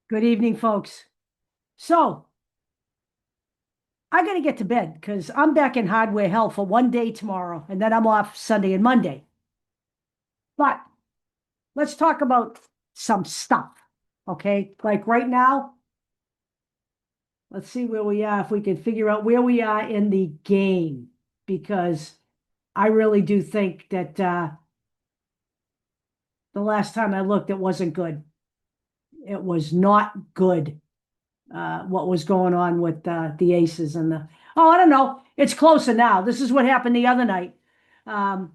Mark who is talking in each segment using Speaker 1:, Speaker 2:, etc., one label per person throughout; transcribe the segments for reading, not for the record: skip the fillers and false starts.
Speaker 1: Good evening, folks. So I got to get to bed because I'm back in hardware hell for one day tomorrow, and then I'm off Sunday and Monday. But let's talk about some stuff, okay? Like right now, let's see where we are, if we can figure out where we are in the game, because I really do think that the last time I looked, it wasn't good. It was not good. What was going on with the Aces and the. Oh, I don't know. It's closer now. This is what happened the other night. Um,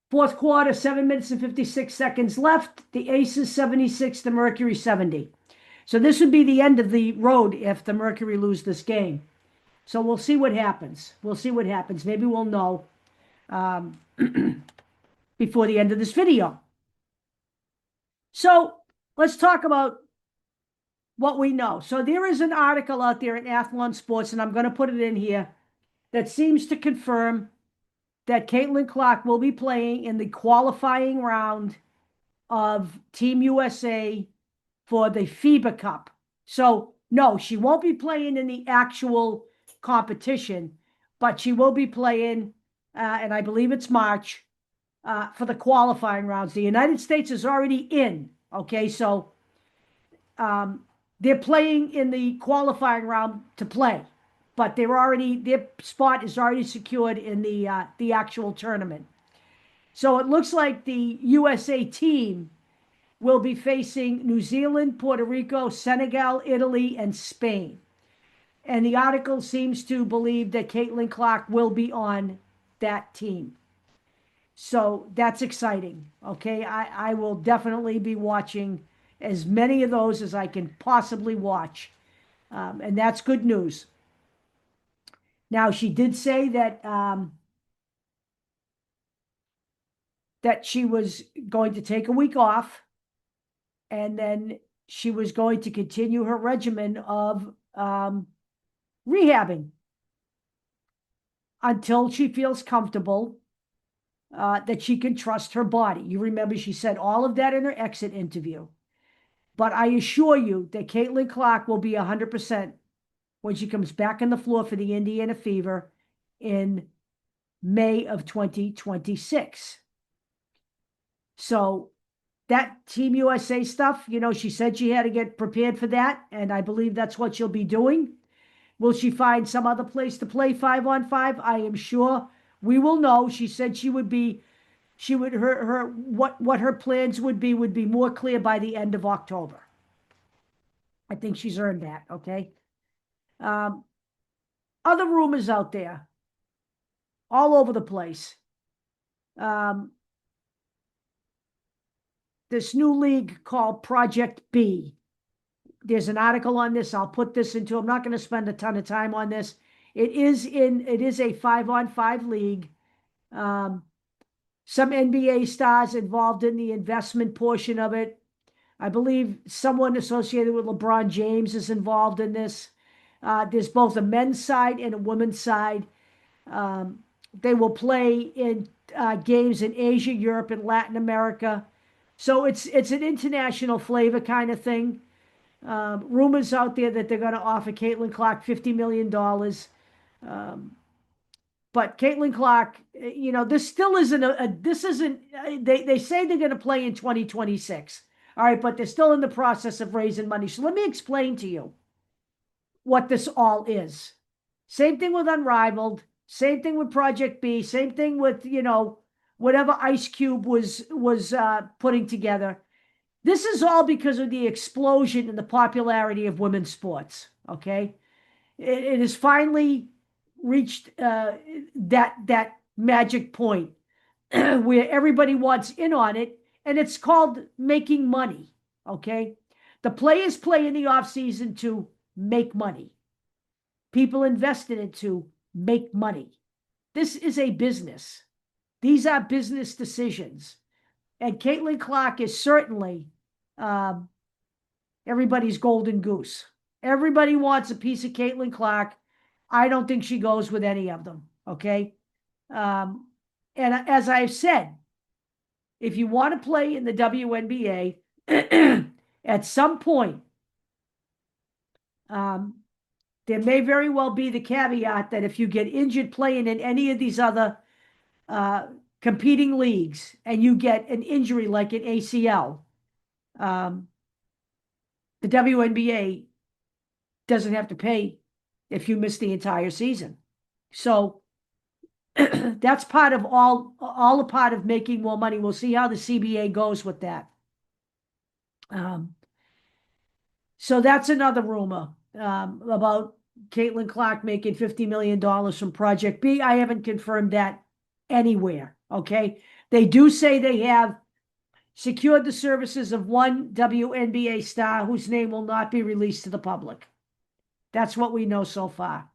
Speaker 1: Fourth quarter, 7 minutes and 56 seconds left. The Aces 76, the Mercury 70. So this would be the end of the road if the Mercury lose this game. So we'll see what happens. We'll see what happens. Maybe we'll know um, before the end of this video. So let's talk about what we know. So there is an article out there in Athlon Sports, and I'm going to put it in here, that seems to confirm that Caitlin Clark will be playing in the qualifying round of Team USA for the FIBA Cup. So, no, she won't be playing in the actual competition, but she will be playing, and I believe it's March, for the qualifying rounds. The United States is already in, okay? So they're playing in the qualifying round to play, but their spot is already secured in the actual tournament. So it looks like the USA team will be facing New Zealand, Puerto Rico, Senegal, Italy, and Spain. And the article seems to believe that Caitlin Clark will be on that team. So that's exciting. Okay. I will definitely be watching as many of those as I can possibly watch. And that's good news. Now, she did say that she was going to take a week off, and then she was going to continue her regimen of rehabbing until she feels comfortable that she can trust her body. You remember she said all of that in her exit interview. But I assure you that Caitlin Clark will be 100% when she comes back on the floor for the Indiana Fever in May of 2026. So that Team USA stuff, she said she had to get prepared for that, and I believe that's what she'll be doing. Will she find some other place to play 5-on-5? I am sure we will know. She said what her plans would be more clear by the end of October. I think she's earned that, okay? Um, Other rumors out there, all over the place. This new league called Project B. There's an article on this. I'll put this into. I'm not going to spend a ton of time on this. It is a 5-on-5 league. Some NBA stars involved in the investment portion of it. I believe someone associated with LeBron James is involved in this. There's both a men's side and a women's side. They will play in games in Asia, Europe, and Latin America. So it's an international flavor kind of thing. Rumors out there that they're going to offer Caitlin Clark $50 million. But Caitlin Clark, this still isn't this isn't, they say they're going to play in 2026. All right, but they're still in the process of raising money. So let me explain to you what this all is. Same thing with Unrivaled, same thing with Project B, same thing with, whatever Ice Cube was putting together. This is all because of the explosion in the popularity of women's sports, okay? It has finally reached that magic point where everybody wants in on it, and it's called making money, okay? The players play in the offseason to make money. People invest in it to make money. This is a business. These are business decisions. And Caitlin Clark is certainly everybody's golden goose. Everybody wants a piece of Caitlin Clark. I don't think she goes with any of them, okay? And as I've said, if you want to play in the WNBA, at some point, there may very well be the caveat that if you get injured playing in any of these other competing leagues and you get an injury like an ACL, the WNBA doesn't have to pay if you miss the entire season. So that's part of all a part of making more money. We'll see how the CBA goes with that. So that's another rumor about Caitlin Clark making $50 million from Project B. I haven't confirmed that anywhere, okay? They do say they have secured the services of one WNBA star whose name will not be released to the public. That's what we know so far.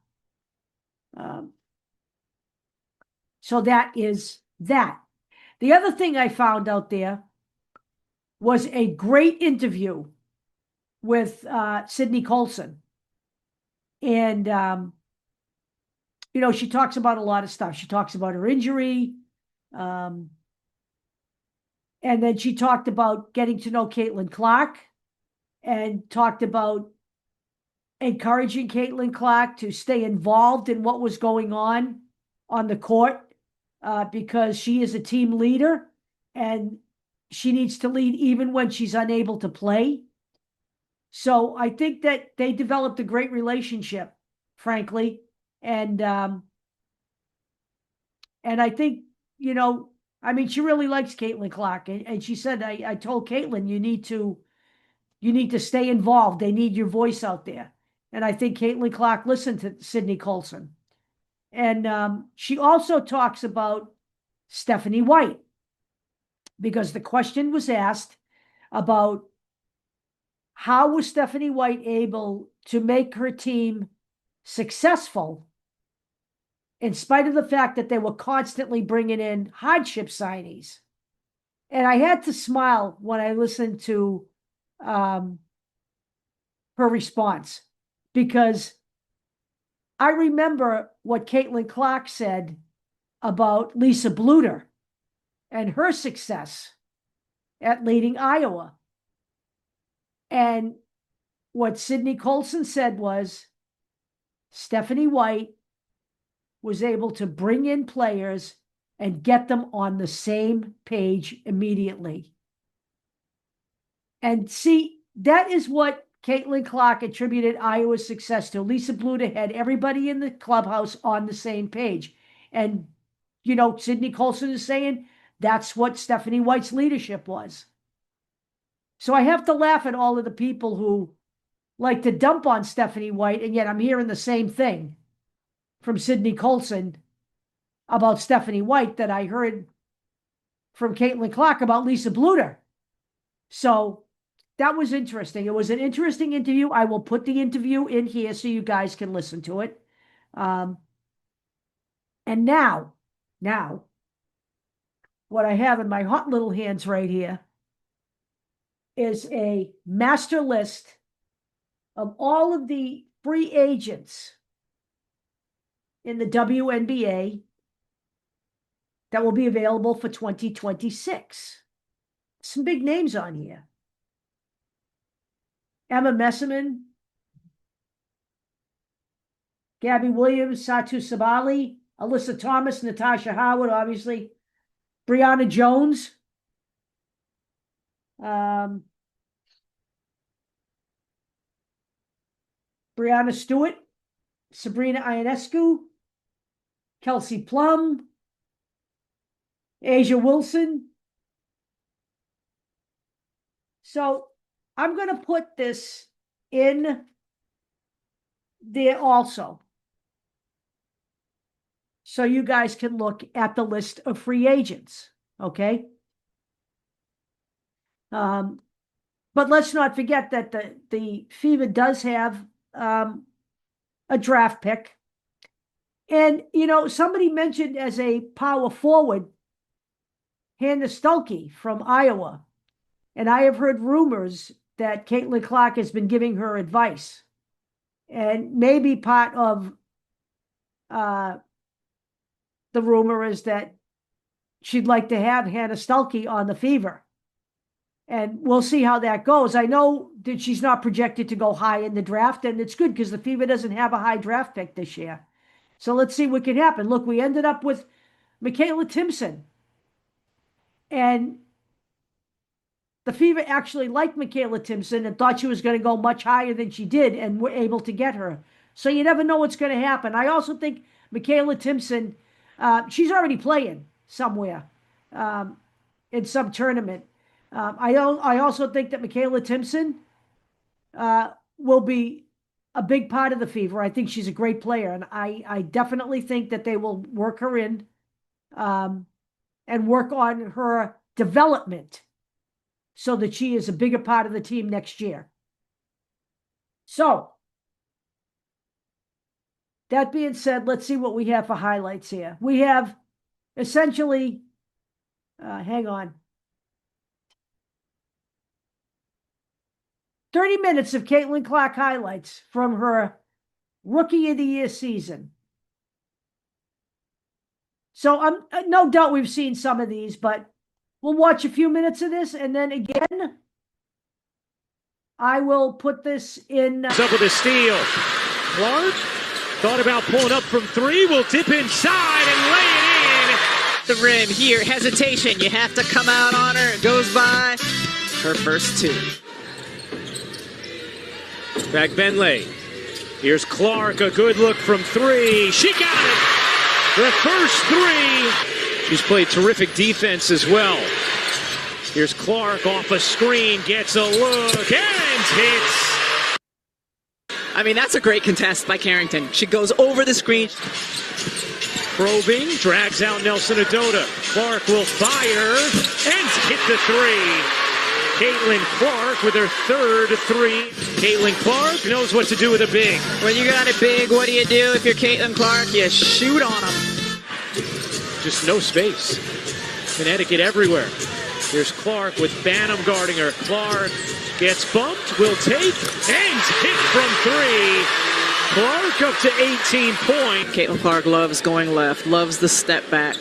Speaker 1: So that is that. The other thing I found out there was a great interview with Sydney Colson. And, you know, she talks about a lot of stuff. She talks about her injury. And then she talked about getting to know Caitlin Clark and talked about encouraging Caitlin Clark to stay involved in what was going on the court because she is a team leader and she needs to lead even when she's unable to play. So I think that they developed a great relationship, frankly. And I think, you know, I mean, she really likes Caitlin Clark. And she said, I told Caitlin, you need to stay involved. They need your voice out there. And I think Caitlin Clark listened to Sydney Colson. And she also talks about Stephanie White, because the question was asked about how was Stephanie White able to make her team successful in spite of the fact that they were constantly bringing in hardship signees. And I had to smile when I listened to her response, because I remember what Caitlin Clark said about Lisa Bluter and her success at leading Iowa. And what Sydney Colson said was Stephanie White was able to bring in players and get them on the same page immediately. And see, that is what Caitlin Clark attributed Iowa's success to. Lisa Bluter had everybody in the clubhouse on the same page. And, you know, Sydney Colson is saying that's what Stephanie White's leadership was. So I have to laugh at all of the people who like to dump on Stephanie White, and yet I'm hearing the same thing from Sydney Colson about Stephanie White that I heard from Caitlin Clark about Lisa Bluter. So that was interesting. It was an interesting interview. I will put the interview in here so you guys can listen to it. And now, what I have in my hot little hands right here is a master list of all of the free agents in the WNBA that will be available for 2026. Some big names on here. Emma Messiman, Gabby Williams, Satu Sabali, Alyssa Thomas, Natasha Howard, obviously, Brianna Jones, Brianna Stewart, Sabrina Ionescu, Kelsey Plum, Asia Wilson. So I'm going to put this in there also, so you guys can look at the list of free agents, okay? But let's not forget that the Fever does have a draft pick. And, you know, somebody mentioned as a power forward, Hannah Stuelke from Iowa. And I have heard rumors that Caitlin Clark has been giving her advice. And maybe part of the rumor is that she'd like to have Hannah Stuelke on the Fever. And we'll see how that goes. I know that she's not projected to go high in the draft, and it's good because the Fever doesn't have a high draft pick this year. So let's see what can happen. Look, we ended up with Michaela Timpson. And the Fever actually liked Michaela Timpson and thought she was going to go much higher than she did, and were able to get her. So you never know what's going to happen. I also think Michaela Timpson, she's already playing somewhere in some tournament. I also think that Michaela Timpson will be a big part of the Fever. I think she's a great player, and I definitely think that they will work her in and work on her development so that she is a bigger part of the team next year. So, that being said, let's see what we have for highlights here. We have essentially, hang on, 30 minutes of Caitlin Clark highlights from her Rookie of the Year season. So no doubt we've seen some of these, but we'll watch a few minutes of this, and then again, I will put this in.
Speaker 2: Up with a steal. Clark thought about pulling up from three. Will dip inside and lay it in.
Speaker 3: The rim here. Hesitation. You have to come out on her. It goes by. Her first two.
Speaker 2: Back Benley. Here's Clark. A good look from three. She got it. The first three. She's played terrific defense as well. Here's Clark off a screen. Gets a look and hits.
Speaker 3: I mean, that's a great contest by Carrington. She goes over the screen.
Speaker 2: Probing, drags out Nelson Adota. Clark will fire and hit the three. Caitlin Clark with her third three. Caitlin Clark knows what to do with a big.
Speaker 3: When you got it big, what do you do if you're Caitlin Clark? You shoot on them.
Speaker 2: Just no space. Connecticut everywhere. Here's Clark with Banham guarding her. Clark gets bumped, will take, and hit from three. Clark up to 18 points.
Speaker 3: Caitlin Clark loves going left, loves the step back.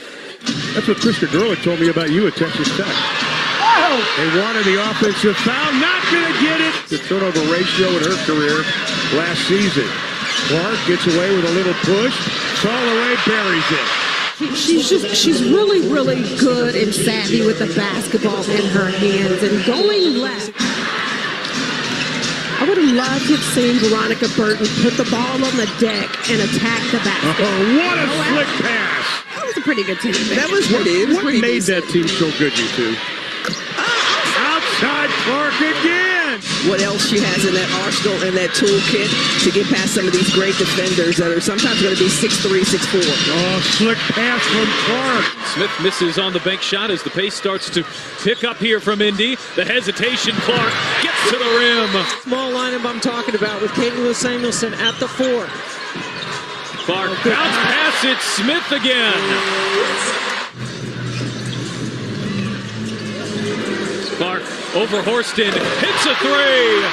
Speaker 4: That's what Krista Gerlich told me about you at Texas Tech.
Speaker 1: Oh!
Speaker 4: They wanted the offensive foul, not going to get it. The turnover ratio in her career last season. Clark gets away with a little push, fall away, buries it.
Speaker 5: She's really, really good and savvy with the basketball in her hands and going left. I would have loved to have seen Veronica Burton put the ball on the deck and attack the basket.
Speaker 4: Oh, what a slick pass!
Speaker 5: That was a pretty good team.
Speaker 3: That was pretty. It was
Speaker 4: What
Speaker 3: pretty
Speaker 4: made
Speaker 3: decent.
Speaker 4: that team so good, you two? Outside Clark again!
Speaker 3: What else she has in that arsenal and that toolkit to get past some of these great defenders that are sometimes going to be 6'3", 6'4".
Speaker 4: Oh, slick pass from Clark.
Speaker 2: Smith misses on the bank shot as the pace starts to pick up here from Indy. The hesitation, Clark gets to the rim.
Speaker 6: Small lineup I'm talking about with Caitlin Samuelson at the 4.
Speaker 2: Clark bounce pass it, Smith again. Clark over Horston, hits a three.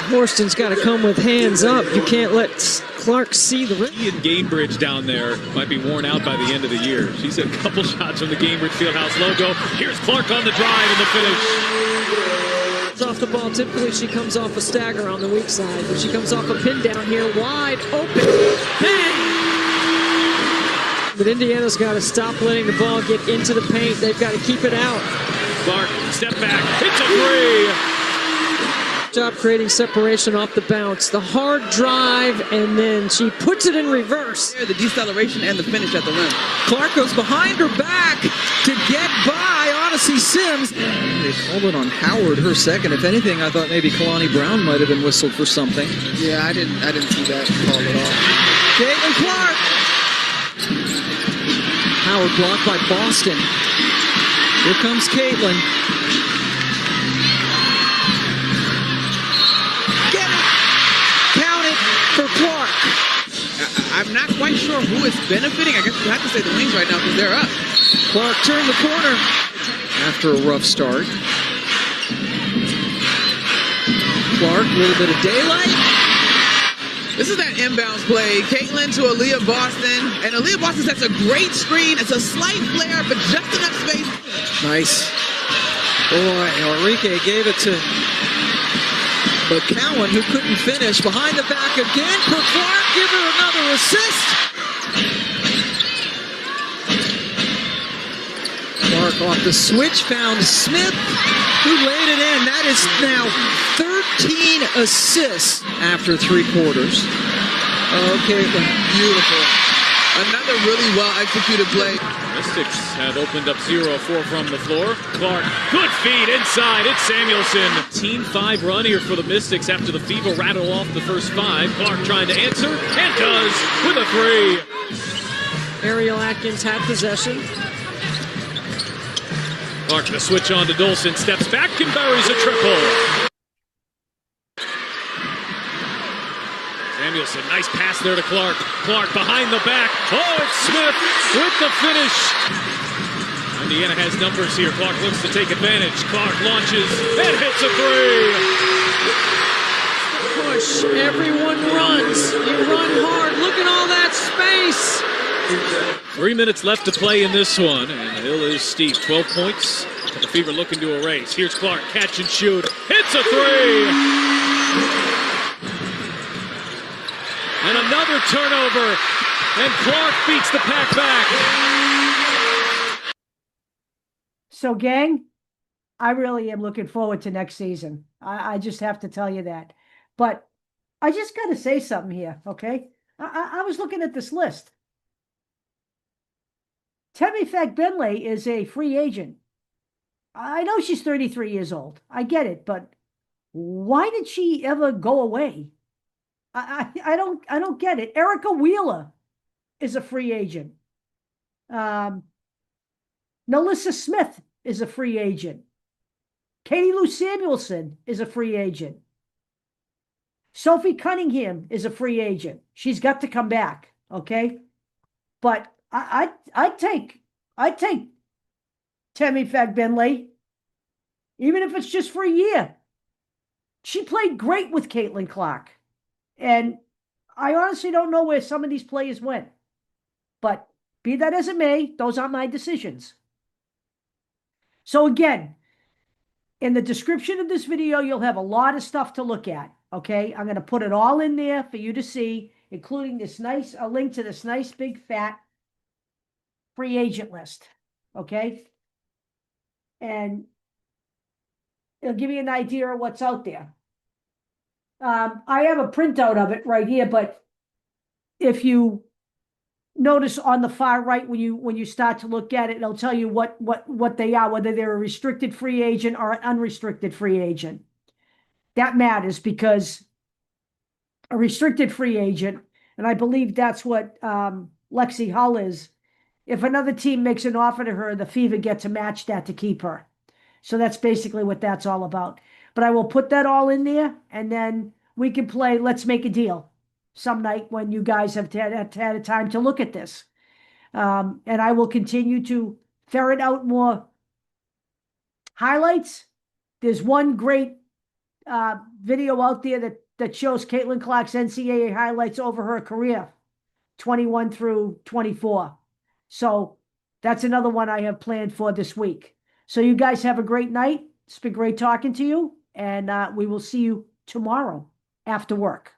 Speaker 6: Horston's got to come with hands up. You can't let Clark see the rim.
Speaker 2: He and Gainbridge down there might be worn out by the end of the year. She's hit a couple shots from the Gainbridge Fieldhouse logo. Here's Clark on the drive and the finish.
Speaker 6: Off the ball, typically she comes off a stagger on the weak side, but she comes off a pin down here, wide open. Bang! But Indiana's got to stop letting the ball get into the paint. They've got to keep it out.
Speaker 2: Clark, step back, hits a three.
Speaker 6: Job creating separation off the bounce. The hard drive, and then she puts it in reverse.
Speaker 3: The deceleration and the finish at the rim. Clark goes behind her back to get by Odyssey Sims.
Speaker 7: They called it on Howard, her second. If anything, I thought maybe Kalani Brown might have been whistled for something.
Speaker 3: Yeah, I didn't see that call at all. Caitlin Clark.
Speaker 7: Howard blocked by Boston. Here comes Caitlin.
Speaker 3: Get it! Count it for Clark. I'm not quite sure who is benefiting. I guess you have to say the Wings right now because they're up.
Speaker 7: Clark turned the corner after a rough start. Clark, a little bit of daylight.
Speaker 3: This is that inbounds play. Caitlin to Aaliyah Boston. And Aaliyah Boston sets a great screen. It's a slight flare, but just enough space.
Speaker 7: Nice. Boy, Enrique gave it to McCowan, who couldn't finish. Behind the back again for Clark. Give her another assist. Clark off the switch, found Smith, who laid it in. That is now 13 assists after 3 quarters. Okay,
Speaker 3: Beautiful. Another really well-executed play.
Speaker 2: Mystics have opened up 0-4 from the floor. Clark, good feed inside. It's Samuelson. Team 5 run here for the Mystics after the Fever rattle off the first 5. Clark trying to answer, and does with a 3.
Speaker 6: Ariel Atkins had possession.
Speaker 2: Clark the switch on to Dolson, steps back and buries a triple. Samuelson, nice pass there to Clark. Clark behind the back. Oh, it's Smith with the finish. Indiana has numbers here. Clark looks to take advantage. Clark launches and hits a 3.
Speaker 6: Push. Everyone runs. You run hard. Look at all that space.
Speaker 2: 3 minutes left to play in this one, and the hill is steep. 12 points, but the Fever looking to erase. Here's Clark, catch and shoot. Hits a 3. And another turnover, and Clark beats the pack back.
Speaker 1: So, gang, I really am looking forward to next season. I just have to tell you that. But I just got to say something here, okay? I was looking at this list. Temi Fagbenle is a free agent. I know she's 33 years old. I get it, but why did she ever go away? I don't get it. Erica Wheeler is a free agent. Nalissa Smith is a free agent. Katie Lou Samuelson is a free agent. Sophie Cunningham is a free agent. She's got to come back, okay? But I'd take Temi Fagbenle, even if it's just for a year. She played great with Caitlin Clark. And I honestly don't know where some of these players went. But be that as it may, those aren't my decisions. So again, in the description of this video, you'll have a lot of stuff to look at. Okay, I'm going to put it all in there for you to see, including this nice, a link to this nice big fat free agent list. Okay. And it'll give you an idea of what's out there. I have a printout of it right here, but if you notice on the far right, when you start to look at it, it'll tell you what they are, whether they're a restricted free agent or an unrestricted free agent. That matters because a restricted free agent, and I believe that's what Lexi Hull is, if another team makes an offer to her, the Fever get to match that to keep her. So that's basically what that's all about. But I will put that all in there, and then we can play Let's Make a Deal some night when you guys have had a time to look at this. And I will continue to ferret out more highlights. There's one great video out there that shows Caitlin Clark's NCAA highlights over her career, 21 through 24. So that's another one I have planned for this week. So you guys have a great night. It's been great talking to you, and we will see you tomorrow after work.